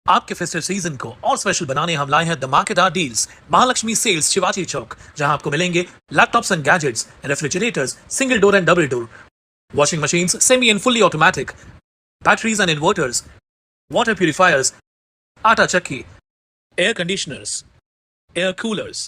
आपके festive season को और स्पेशल बनाने हम लाए हैं धमाकेदार डील्स महालक्ष्मी सेल्स शिवाजी चौक, जहां आपको मिलेंगे laptops and gadgets, refrigerators, single door and double door, washing machines semi and fully automatic, batteries and inverters, water purifiers, atta chakki, air conditioners, air coolers,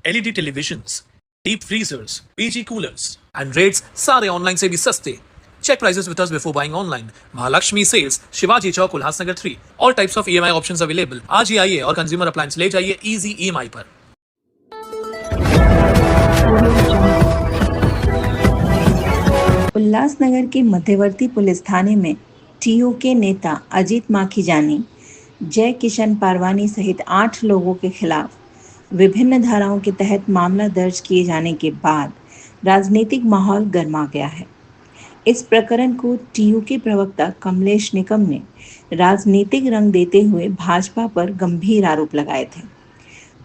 LED televisions, deep freezers, PG coolers and rates सारे online से भी सस्ते। Check prices with us before buying online. Mahalakshmi Sales, Shivaji Chowk, Ulhasnagar 3. All types of EMI options available. आज ही आइए और consumer appliance ले जाइए easy EMI पर। उल्लासनगर के मध्यवर्ती पुलिस थाने में टीयू के नेता अजीत माखीजानी, जय किशन पारवानी सहित 8 लोगों के खिलाफ विभिन्न धाराओं के तहत मामला दर्ज किए जाने के बाद राजनीतिक माहौल गर्मा गया है। इस प्रकरण को टीयू के प्रवक्ता कमलेश निकम ने राजनीतिक रंग देते हुए भाजपा पर गंभीर आरोप लगाए थे।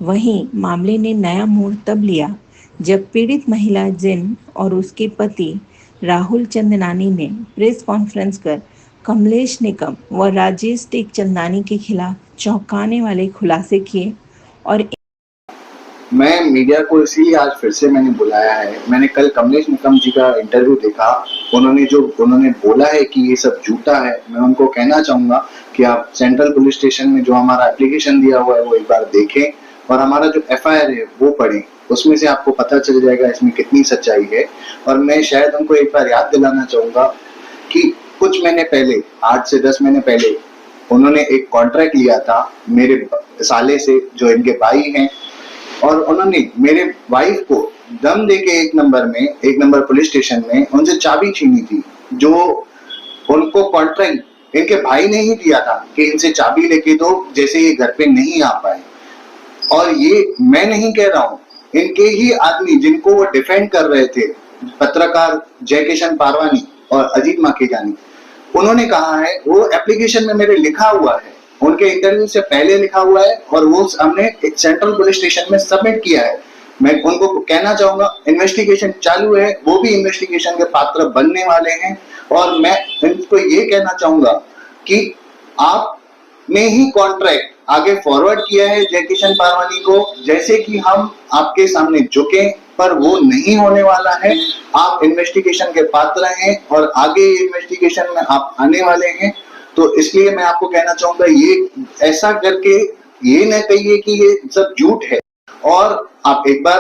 वहीं मामले ने नया मोड़ तब लिया जब पीड़ित महिला जिन और उसके पति राहुल चंदनानी ने प्रेस कॉन्फ्रेंस कर कमलेश निकम व राजेश टेकचंदानी के खिलाफ चौंकाने वाले खुलासे किए और मैं मीडिया को इसीलिए आज फिर से मैंने बुलाया है। मैंने कल कमलेश निकम जी का इंटरव्यू देखा। उन्होंने बोला है कि ये सब झूठा है। मैं उनको कहना चाहूंगा कि आप सेंट्रल पुलिस स्टेशन में जो हमारा एप्लीकेशन दिया हुआ है वो एक बार देखें और हमारा जो FIR है वो पढ़ें। उसमें से आपको पता चल जाएगा इसमें कितनी सच्चाई है। और मैं शायद उनको एक बार याद दिलाना चाहूंगा कि कुछ महीने पहले, 8 से 10 महीने पहले, उन्होंने एक कॉन्ट्रैक्ट लिया था मेरे साले से, जो इनके भाई हैं, और उन्होंने मेरे वाइफ को दम देके एक नंबर पुलिस स्टेशन में उनसे चाबी छीनी थी, जो उनको कॉन्ट्रैक्ट इनके भाई ने ही दिया था कि इनसे चाबी लेके दो जैसे ये घर पे नहीं आ पाए। और ये मैं नहीं कह रहा हूँ, इनके ही आदमी जिनको वो डिफेंड कर रहे थे, पत्रकार जय किशन पारवानी और अजीत माखीजानी, उन्होंने कहा है, वो एप्लीकेशन में मेरे लिखा हुआ है, उनके इंटरव्यू से पहले लिखा हुआ है और वो हमने सेंट्रल पुलिस स्टेशन में सबमिट किया है। मैं उनको कहना चाहूंगा इन्वेस्टिगेशन चालू है, वो भी इन्वेस्टिगेशन के पात्र बनने वाले हैं। और मैं इनको ये कहना चाहूंगा कि आपने ही कॉन्ट्रैक्ट आगे फॉरवर्ड किया है जय किशन पारवानी को, जैसे कि हम आपके सामने झुके, पर वो नहीं होने वाला है। आप इन्वेस्टिगेशन के पात्र हैं और आगे इन्वेस्टिगेशन में आप आने वाले हैं। तो इसलिए मैं आपको कहना चाहूंगा, ये ऐसा करके ये न कहिए कि ये सब झूठ है। और आप एक बार,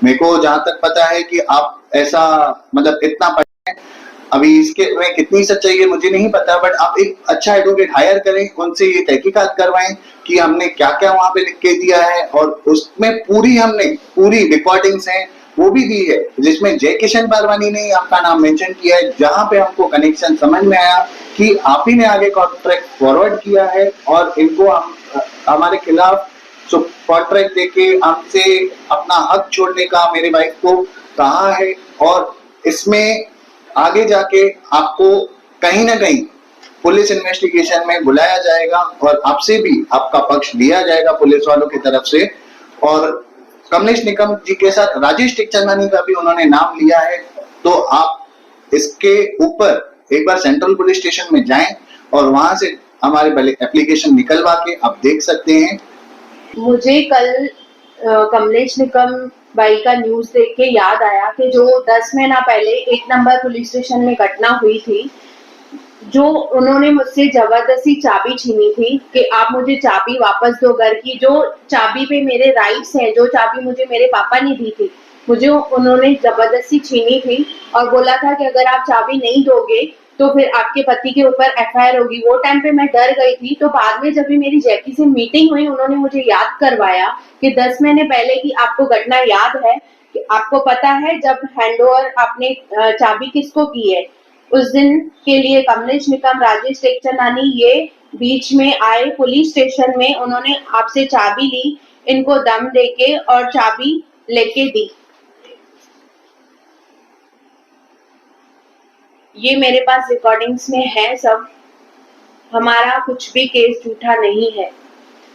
मेरे को जहां तक पता है कि आप ऐसा मतलब इतना पढ़े हैं, अभी इसके में कितनी सच्चाई है मुझे नहीं पता, बट आप एक अच्छा एडवोकेट हायर करें, उनसे ये तहकीकात करवाएं कि हमने क्या क्या वहां पे लिख के दिया है। और उसमें पूरी रिकॉर्डिंग्स हैं, वो भी दी है, जिसमें जय किशन पारवानी ने आपका नाम मेंशन किया है, जहां पे हमको कनेक्शन समझ में आया कि आप ही ने आगे कॉन्ट्रैक्ट फॉरवर्ड किया है और इनको हमारे खिलाफ कॉन्ट्रैक्ट देके हमसे अपना हक छोड़ने का मेरे वाइफ को कहा है। और इसमें आगे जाके आपको कहीं ना कहीं पुलिस इन्वेस्टिगेशन में बुलाया जाएगा और आपसे भी आपका पक्ष लिया जाएगा पुलिस वालों की तरफ से। और कमलेश निकम जी के साथ राजेश टेकचंदानी का भी उन्होंने नाम लिया है। तो आप इसके ऊपर एक बार सेंट्रल पुलिस स्टेशन में जाएं और वहां से हमारे एप्लीकेशन निकलवा के आप देख सकते हैं। मुझे कल कमलेश निकम भाई का न्यूज देख के याद आया कि जो 10 महीना पहले 1 नंबर पुलिस स्टेशन में घटना हुई थी, जो उन्होंने मुझसे जबरदस्ती चाबी छीनी थी कि आप मुझे चाबी वापस दो घर की, जो चाबी पे मेरे राइट्स हैं, जो चाबी मुझे मेरे पापा ने दी थी, मुझे उन्होंने जबरदस्ती छीनी थी और बोला था कि अगर आप चाबी नहीं दोगे तो फिर आपके पति के ऊपर FIR होगी। वो टाइम पे मैं डर गई थी। तो बाद में जब भी मेरी जैकी से मीटिंग हुई, उन्होंने मुझे याद करवाया कि 10 महीने पहले की आपको घटना याद है, कि आपको पता है जब हैंडओवर आपने चाबी किसको की है। उस दिन के लिए कमलेश निकम, राजेश टेकचंदानी ये बीच में आए पुलिस स्टेशन में, उन्होंने आपसे चाबी ली, इनको दम देके और चाबी लेके दी। ये मेरे पास रिकॉर्डिंग्स में है सब। हमारा कुछ भी केस झूठा नहीं है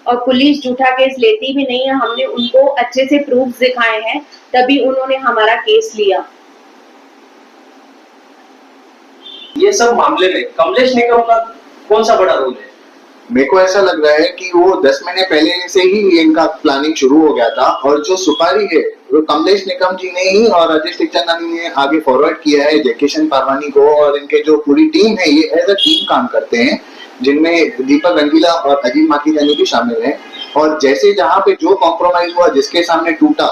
और पुलिस झूठा केस लेती भी नहीं है। हमने उनको अच्छे से प्रूफ दिखाए हैं, तभी उन्होंने हमारा केस लिया। ये सब मामले में कमलेश निकम का कौन सा बड़ा रोल है? मेरे को ऐसा लग रहा है कि वो 10 महीने पहले से ही इनका प्लानिंग शुरू हो गया था, और जो सुपारी है वो कमलेश निकम जी ने ही और राजेश टिकचंदानी ने आगे फॉरवर्ड किया है जयकिशन पारवानी को, और इनके जो पूरी टीम है ये एज अ टीम काम करते हैं, जिनमें दीपक रंगीला और अजीम माखीजानी भी शामिल हैं। और जैसे जहाँ पे जो कॉम्प्रोमाइज हुआ, जिसके सामने टूटा,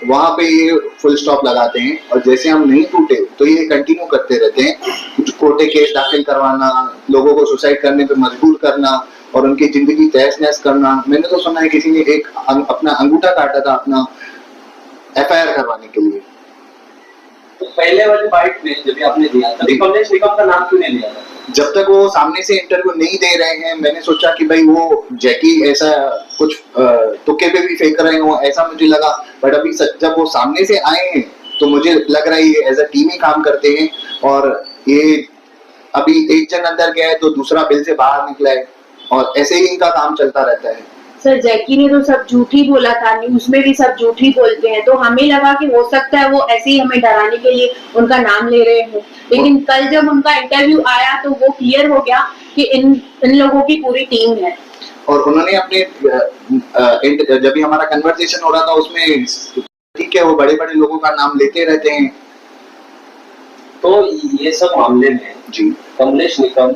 वहां पे ये फुल स्टॉप लगाते हैं, और जैसे हम नहीं टूटे तो ये कंटिन्यू करते रहते हैं। कुछ कोर्टे केस दाखिल करवाना, लोगों को सुसाइड करने पे मजबूर करना और उनकी जिंदगी तहस नहस करना। मैंने तो सुना है किसी ने एक अपना अंगूठा काटा था अपना एफआईआर करवाने के लिए। तो पहले वाली बाइट में जब आपने दिया था कमलेश निकम का नाम क्यों नहीं लिया था? जब तक वो सामने से इंटरव्यू नहीं दे रहे हैं, मैंने सोचा कि भाई वो जैकी ऐसा कुछ तुक्के पे भी फेंक रहे हो, ऐसा मुझे लगा। बट अभी जब वो सामने से आए हैं तो मुझे लग रहा है ये एज अ टीम ही काम करते हैं, और ये अभी एक जन अंदर गया है तो दूसरा बिल से बाहर निकला है, और ऐसे ही इनका काम चलता रहता है। सर जैकी ने तो सब झूठ ही बोला था, न्यूज में भी सब झूठ ही बोलते हैं, तो हमें लगा कि हो सकता है वो ऐसे ही हमें डराने के लिए उनका नाम ले रहे हो। लेकिन कल जब उनका इंटरव्यू आया तो वो क्लियर हो गया कि इन लोगों की पूरी टीम है। और उन्होंने अपने जब भी हमारा कन्वर्सेशन हो रहा था उसमें, ठीक है, वो बड़े बड़े लोगों का नाम लेते रहते हैं। तो ये सब मामले में जी कमलेश निकम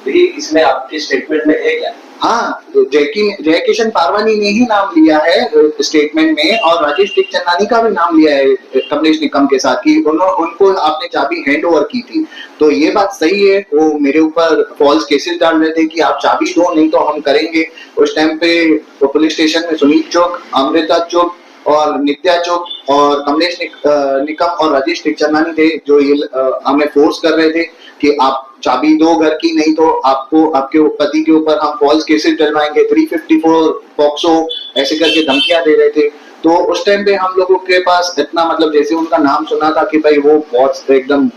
भी इसमें आपके स्टेटमेंट में है क्या? हाँ, जयकिशन पारवानी ने ही नाम लिया है स्टेटमेंट में, और राजेश टिकचंदानी का भी नाम लिया है कमलेश निकम के साथ कि उनको आपने चाबी हैंड ओवर की थी। तो ये बात सही है, वो मेरे ऊपर फॉल्स केसेस डाल रहे थे कि आप चाबी दो नहीं तो हम करेंगे। उस टाइम पे तो पुलिस स्टेशन में सुनील चौक, अमृता चौक और नित्या चौक और कमलेश निकम और राजेश टिकचंदानी थे जो ये हमें फोर्स कर रहे थे कि आप चाबी दो घर की, नहीं तो आपको आपके पति के ऊपर हम फॉल्स केसेस डलवाएंगे, 354 पॉक्सो ऐसे करके धमकियां दे रहे थे। तो उस टाइम पे हम लोगों के पास इतना, मतलब जैसे उनका नाम सुना था कि भाई वो बहुत एकदम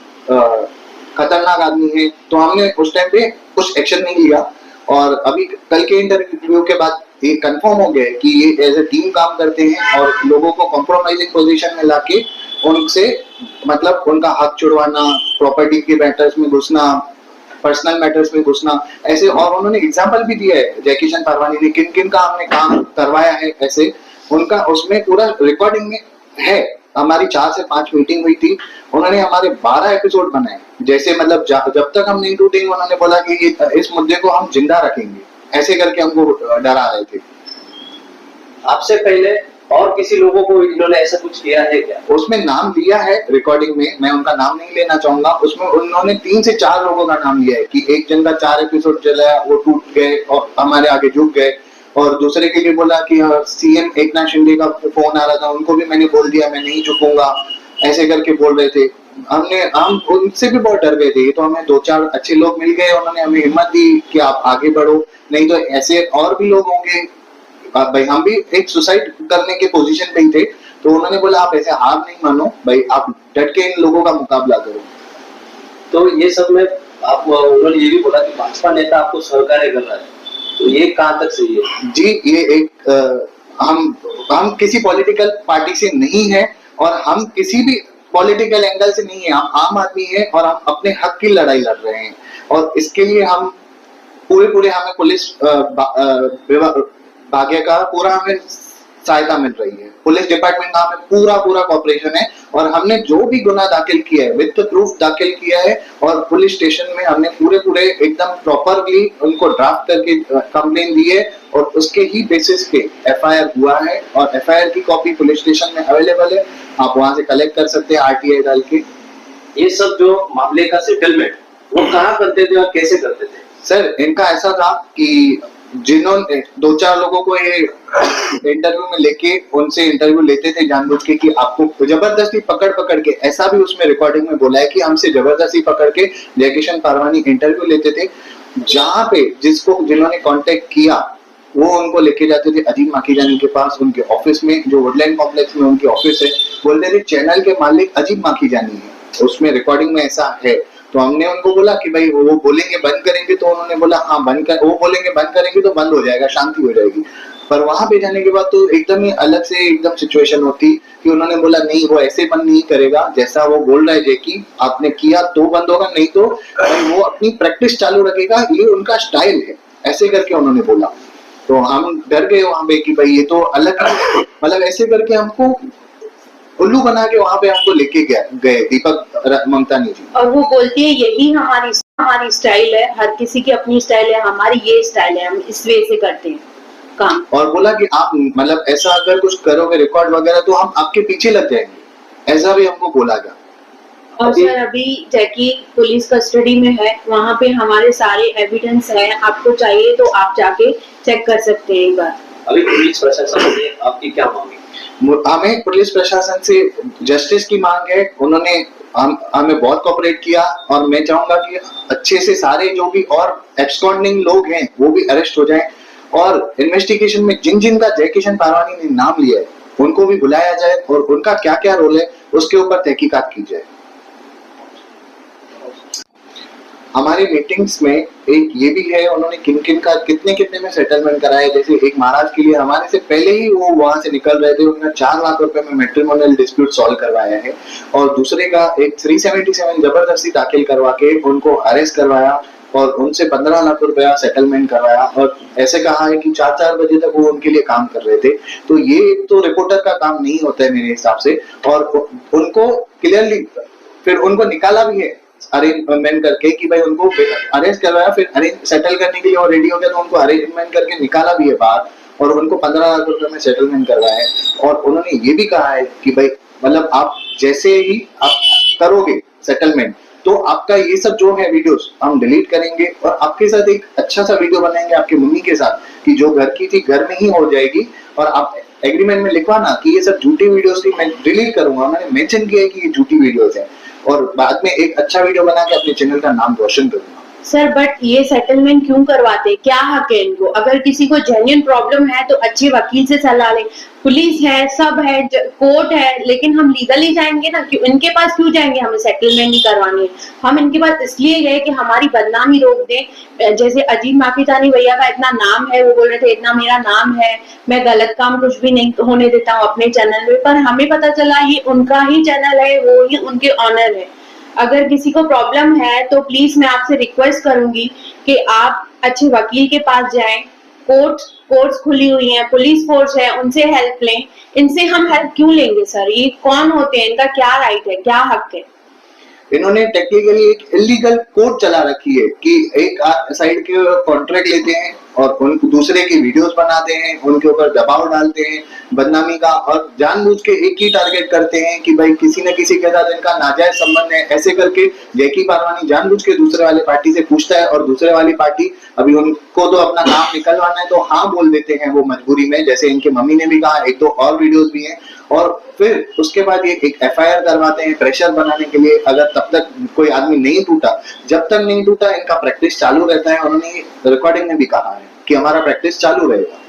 खतरनाक आदमी है, तो हमने उस टाइम पे कुछ एक्शन नहीं लिया। और अभी कल के इंटरव्यू के बाद ये कंफर्म हो गया कि ये एज ए टीम काम करते हैं, और लोगों को कॉम्प्रोमाइजिंग पोजीशन में लाके उनसे मतलब उनका हक छुड़वाना, प्रॉपर्टी के मैटर्स में घुसना, पर्सनल मैटर्स में घुसना, ऐसे। और उन्होंने एग्जांपल भी दिया है जयकिशन पारवानी ने किन किन का हमने काम करवाया है, ऐसे उनका उसमें पूरा रिकॉर्डिंग में है। हमारी 4 से 5 मीटिंग हुई थी, उन्होंने हमारे 12 एपिसोड बनाए। जैसे मतलब जब तक हम नहीं टूटेंगे, उन्होंने बोला कि इस मुद्दे को हम जिंदा रखेंगे, ऐसे करके हमको डरा रहे थे। आपसे पहले और किसी लोगों को इन्होंने ऐसा कुछ किया है क्या? उसमें नाम लिया है रिकॉर्डिंग में, मैं उनका नाम नहीं लेना चाहूंगा। उसमें उन्होंने 3 से 4 लोगों का नाम लिया है कि एक जन का 4 एपिसोड चला, वो टूट गए और हमारे आगे झुक गए। और दूसरे के लिए बोला कि सीएम एकनाथ शिंदे का फोन आ रहा था, उनको भी मैंने बोल दिया मैं नहीं झुकूंगा, ऐसे करके बोल रहे थे। हम उनसे भी बहुत डर गए थे। तो हमें 2-4 अच्छे लोग मिल गए, उन्होंने हमें हिम्मत दी कि आप आगे बढ़ो, नहीं तो ऐसे और भी लोग होंगे। भाई हम भी एक सुसाइड करने के पोजीशन पे ही थे, तो उन्होंने बोला आप ऐसे हार नहीं मानो भाई, आप डट के इन लोगों का मुकाबला करो। तो ये सब में आप, उन्होंने ये भी बोला कि भाजपा नेता आपको सहकार्य कर रहा है, तो ये कहाँ तक सही है? जी, ये एक हम किसी पॉलिटिकल पार्टी से नहीं है, और हम किसी भी पॉलिटिकल एंगल से नहीं है। हम आम आदमी है और हम अपने हक की लड़ाई लड़ रहे हैं, और इसके लिए हम पूरे हमें पुलिस भाग्य का पूरा हमें सहायता मिल रही है। पुलिस डिपार्टमेंट का हमें पूरा कॉपरेशन है, और हमने जो भी गुना दाखिल किया है विद प्रूफ दाखिल किया है, और पुलिस स्टेशन में हमने पूरे एकदम प्रॉपरली उनको ड्राफ्ट करके कंप्लेन दी है, और उसके ही बेसिस पे एफआईआर हुआ है। और एफआईआर की कॉपी पुलिस स्टेशन में अवेलेबल है, आप वहां से कलेक्ट कर सकते हैं आरटीआई डाल के। ये सब जो मामले का सेटलमेंट वो कहाँ करते थे और कैसे करते थे? सर, इनका ऐसा था कि जिन्होंने 2-4 लोगों को ये इंटरव्यू में लेके उनसे इंटरव्यू लेते थे जानबूझ के कि आपको जबरदस्ती पकड़ के, ऐसा भी उसमें रिकॉर्डिंग में बोला है कि हमसे जबरदस्ती पकड़ के जयकिशन पारवानी इंटरव्यू लेते थे। जहां पे जिन्होंने कांटेक्ट किया वो उनको लेके जाते थे अजीम माखीजानी के पास, उनके ऑफिस में, जो वुडलैंड कॉम्प्लेक्स में उनकी ऑफिस है। बोलते थे चैनल के मालिक अजीम माखीजानी है, उसमें रिकॉर्डिंग में ऐसा है। तो हमने उनको बोला कि भाई वो बोलेंगे बंद करेंगे, तो उन्होंने बोला हाँ वो बोलेंगे बंद करेंगे तो बंद हो जाएगा, शांति हो जाएगी। पर वहां पे जाने के बाद तो एकदम ही अलग से एकदम सिचुएशन होती कि उन्होंने बोला नहीं, वो ऐसे बंद नहीं करेगा जैसा वो बोल रहा है जैकी, आपने किया तो बंद होगा, नहीं तो वो अपनी प्रैक्टिस चालू रखेगा, ये उनका स्टाइल है। ऐसे करके उन्होंने बोला। तो हम डर गए वहां पे कि भाई ये तो अलग है, मतलब ऐसे करके हमको उल्लू बना के वहां पे हमको लेके गए दीपक ममतानी जी। और वो बोलती है यही हमारी स्टाइल है, हर किसी की अपनी स्टाइल है, हमारी ये स्टाइल है, हम इस वे से करते हैं काम। और बोला कि आप मतलब ऐसा अगर कुछ करोगे रिकॉर्ड वगैरह तो हम आपके पीछे लग जाएंगे, ऐसा भी हमको बोला गया। और सर अभी जैकी पुलिस कस्टडी में है, वहाँ पे हमारे सारे एविडेंस है, आपको चाहिए तो आप जाके चेक कर सकते हैं एक बार। अभी पुलिस प्रशासन से आपकी क्या मांग है? हमें पुलिस प्रशासन से जस्टिस की मांग है। उन्होंने हमें बहुत कोऑपरेट किया और मैं चाहूंगा कि अच्छे से सारे जो भी और एब्सकॉन्डिंग लोग हैं वो भी अरेस्ट हो जाएं और इन्वेस्टिगेशन में जिन जिन का जय किशन पारवानी ने नाम लिया है उनको भी बुलाया जाए और उनका क्या क्या रोल है उसके ऊपर तहकीकात की जाए। हमारी मीटिंग्स में एक ये भी है, उन्होंने किन किन का कितने में सेटलमेंट कराया। जैसे एक महाराज के लिए हमारे से पहले ही वो वहां से निकल रहे थे, उन्होंने 4 लाख रुपए में मैट्रिमोनियल डिस्प्यूट सॉल्व करवाया है और दूसरे का एक 377 जबरदस्ती दाखिल करवा के उनको अरेस्ट करवाया और उनसे 15 लाख रुपया सेटलमेंट करवाया और ऐसे कहा है कि 4 बजे तक वो उनके लिए काम कर रहे थे। तो ये तो रिपोर्टर का काम नहीं होता है मेरे हिसाब से। और उनको क्लियरली फिर उनको निकाला भी है अरेंजमेंट करके कि भाई उनको अरेस्ट करवाया, फिर अरेंज सेटल करने के लिए और रेडी हो गया तो उनको अरेंजमेंट करके निकाला भी है बाहर और उनको 15 लाख रुपए में सेटलमेंट करवाया है। और उन्होंने ये भी कहा है कि भाई मतलब आप जैसे ही आप करोगे सेटलमेंट तो आपका ये सब जो है वीडियोस हम डिलीट करेंगे और आपके साथ एक अच्छा सा वीडियो बनाएंगे आपके मम्मी के साथ कि जो घर की थी घर में ही हो जाएगी और आप एग्रीमेंट में लिखवाना कि ये सब झूठी वीडियोस थी, मैं डिलीट करूंगा। मैंने मेंशन किया है कि ये झूठी वीडियोस है और बाद में एक अच्छा वीडियो बना के अपने चैनल का नाम रोशन करूंगा। सर बट ये सेटलमेंट क्यों करवाते, क्या हक है इनको? अगर किसी को जेन्युइन प्रॉब्लम है तो अच्छे वकील से सलाह ले, पुलिस है, सब है, कोर्ट है, लेकिन हम लीगली जाएंगे ना, क्यों इनके पास क्यों जाएंगे? हमें सेटलमेंट नहीं करवानी है, हम इनके पास इसलिए गए कि हमारी बदनामी रोक दें। जैसे अजीत माखीजानी भैया का इतना नाम है, वो बोल रहे थे इतना मेरा नाम है, मैं गलत काम कुछ भी नहीं होने देता हूँ अपने चैनल में, पर हमें पता चला ये उनका ही चैनल है, वो ही उनके ऑनर है। अगर किसी को प्रॉब्लम है तो प्लीज मैं आपसे रिक्वेस्ट करूंगी कि आप अच्छे वकील के पास जाएं, कोर्ट्स खुली हुई हैं, पुलिस फोर्स है, उनसे हेल्प लें। इनसे हम हेल्प क्यों लेंगे सर? ये कौन होते हैं, इनका क्या राइट है, क्या हक है? इन्होंने टेक्निकली एक इलीगल कोर्ट चला रखी है कि एक साइड के कॉन्ट्रैक्ट लेते हैं और उन दूसरे की वीडियोस बनाते हैं, उनके ऊपर दबाव डालते हैं बदनामी का और जानबूझ के एक ही टारगेट करते हैं कि भाई किसी न किसी के साथ इनका नाजायज संबंध है। ऐसे करके जैकी पारवानी जानबूझ के दूसरे वाले पार्टी से पूछता है और दूसरे वाली पार्टी अभी उनको तो अपना काम निकलवाना है तो हाँ बोल देते हैं वो मजबूरी में, जैसे इनके मम्मी ने भी कहा, एक दो और वीडियोस भी हैं। और फिर उसके बाद ये एक एफआईआर करवाते हैं प्रेशर बनाने के लिए। अगर तब तक कोई आदमी नहीं टूटा, जब तक नहीं टूटा इनका प्रैक्टिस चालू रहता है। उन्होंने रिकॉर्डिंग में भी कहा है कि हमारा प्रैक्टिस चालू रहेगा।